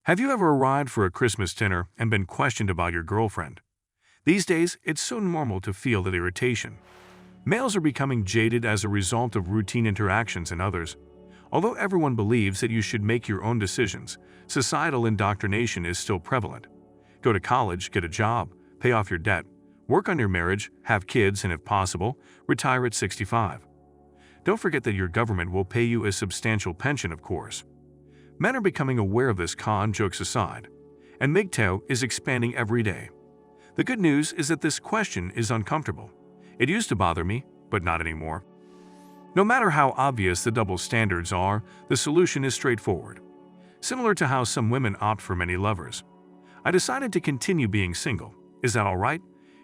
Have you ever arrived for a Christmas dinner and been questioned about your girlfriend? These days, it's so normal to feel that irritation. Males are becoming jaded as a result of routine interactions and others. Although everyone believes that you should make your own decisions, societal indoctrination is still prevalent. Go to college, get a job, pay off your debt, work on your marriage, have kids, and if possible, retire at 65. Don't forget that your government will pay you a substantial pension, of course. Men are becoming aware of this, con jokes aside, and MGTOW is expanding every day. The good news is that this question is uncomfortable. It used to bother me, but not anymore. No matter how obvious the double standards are, the solution is straightforward. Similar to how some women opt for many lovers. I decided to continue being single. Is that all right?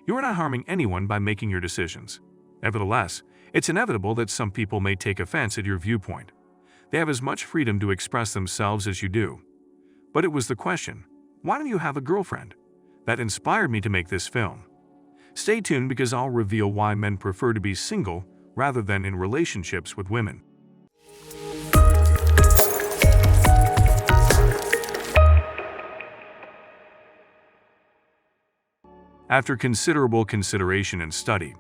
You are not harming anyone by making your decisions. Nevertheless, it's inevitable that some people may take offense at your viewpoint. They have as much freedom to express themselves as you do. But it was the question, why don't you have a girlfriend? That inspired me to make this film. Stay tuned because I'll reveal why men prefer to be single rather than in relationships with women. After considerable consideration and study,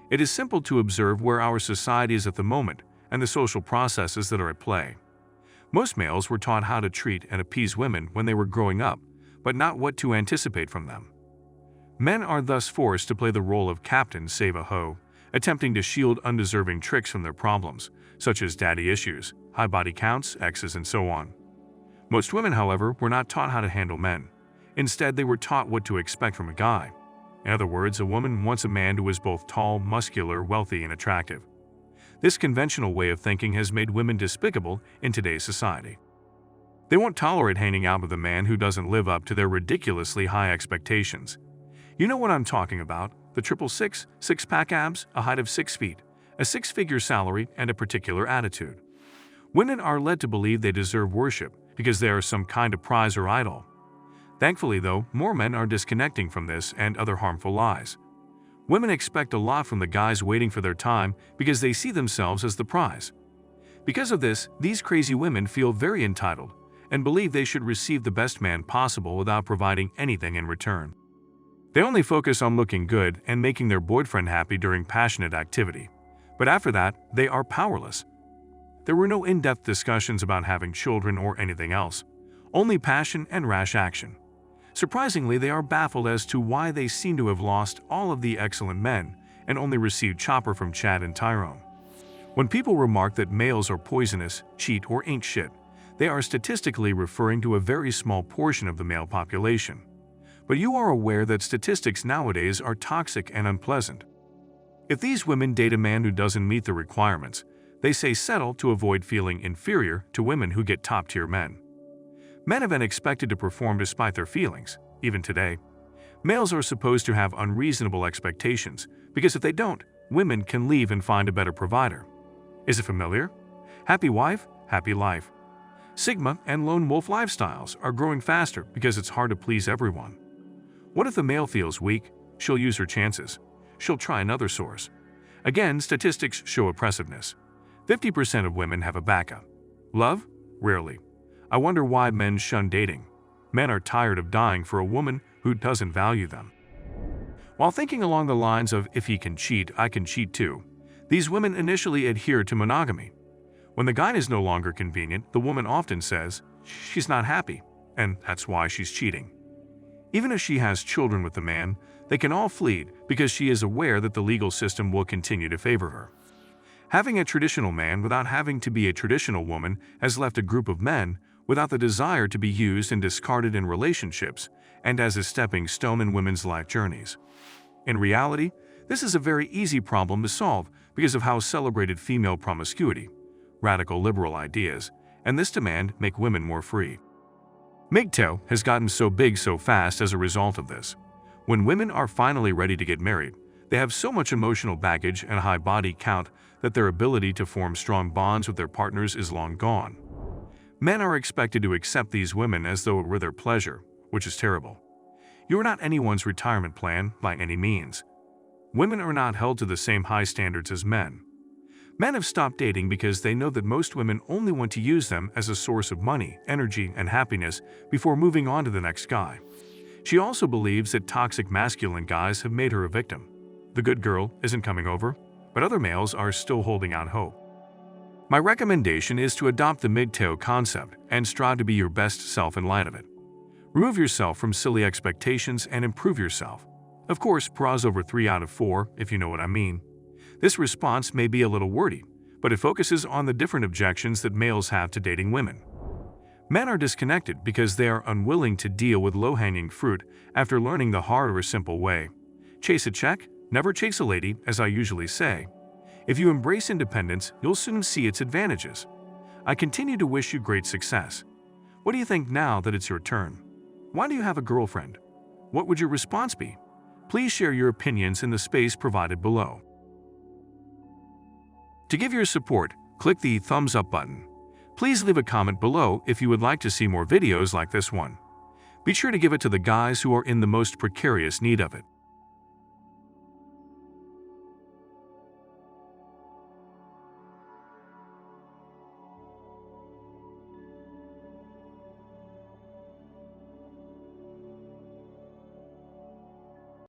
it is simple to observe where our society is at the moment and the social processes that are at play. Most males were taught how to treat and appease women when they were growing up, but not what to anticipate from them. Men are thus forced to play the role of Captain Save-A-Ho, attempting to shield undeserving tricks from their problems, such as daddy issues, high body counts, exes, and so on. Most women, however, were not taught how to handle men. Instead, they were taught what to expect from a guy. In other words, a woman wants a man who is both tall, muscular, wealthy, and attractive. This conventional way of thinking has made women despicable in today's society. They won't tolerate hanging out with a man who doesn't live up to their ridiculously high expectations. You know what I'm talking about, the 666, six-pack abs, a height of 6 feet, a six-figure salary, and a particular attitude. Women are led to believe they deserve worship because they are some kind of prize or idol. Thankfully, though, more men are disconnecting from this and other harmful lies. Women expect a lot from the guys waiting for their time because they see themselves as the prize. Because of this, these crazy women feel very entitled and believe they should receive the best man possible without providing anything in return. They only focus on looking good and making their boyfriend happy during passionate activity. But after that, they are powerless. There were no in-depth discussions about having children or anything else, only passion and rash action. Surprisingly, they are baffled as to why they seem to have lost all of the excellent men and only received chopper from Chad and Tyrone. When people remark that males are poisonous, cheat, or ain't shit, they are statistically referring to a very small portion of the male population. But you are aware that statistics nowadays are toxic and unpleasant. If these women date a man who doesn't meet the requirements, they say settle to avoid feeling inferior to women who get top-tier men. Men have been expected to perform despite their feelings, even today. Males are supposed to have unreasonable expectations, because if they don't, women can leave and find a better provider. Is it familiar? Happy wife, happy life. Sigma and lone wolf lifestyles are growing faster because it's hard to please everyone. What if the male feels weak? She'll use her chances. She'll try another source. Again, statistics show oppressiveness. 50% of women have a backup. Love? Rarely. I wonder why men shun dating. Men are tired of dying for a woman who doesn't value them. While thinking along the lines of, if he can cheat, I can cheat too, these women initially adhere to monogamy. When the guy is no longer convenient, the woman often says, she's not happy, and that's why she's cheating. Even if she has children with the man, they can all flee because she is aware that the legal system will continue to favor her. Having a traditional man without having to be a traditional woman has left a group of men without the desire to be used and discarded in relationships and as a stepping stone in women's life journeys. In reality, this is a very easy problem to solve because of how celebrated female promiscuity, radical liberal ideas, and this demand make women more free. MGTOW has gotten so big so fast as a result of this. When women are finally ready to get married, they have so much emotional baggage and high body count that their ability to form strong bonds with their partners is long gone. Men are expected to accept these women as though it were their pleasure, which is terrible. You are not anyone's retirement plan by any means. Women are not held to the same high standards as men. Men have stopped dating because they know that most women only want to use them as a source of money, energy, and happiness before moving on to the next guy. She also believes that toxic masculine guys have made her a victim. The good girl isn't coming over, but other males are still holding out hope. My recommendation is to adopt the MGTOW concept and strive to be your best self in light of it. Remove yourself from silly expectations and improve yourself. Of course, bras over 3 out of 4, if you know what I mean. This response may be a little wordy, but it focuses on the different objections that males have to dating women. Men are disconnected because they are unwilling to deal with low-hanging fruit after learning the hard or simple way. Chase a check, never chase a lady, as I usually say. If you embrace independence, you'll soon see its advantages. I continue to wish you great success. What do you think now that it's your turn? Why do you have a girlfriend? What would your response be? Please share your opinions in the space provided below. To give your support, click the thumbs up button. Please leave a comment below if you would like to see more videos like this one. Be sure to give it to the guys who are in the most precarious need of it.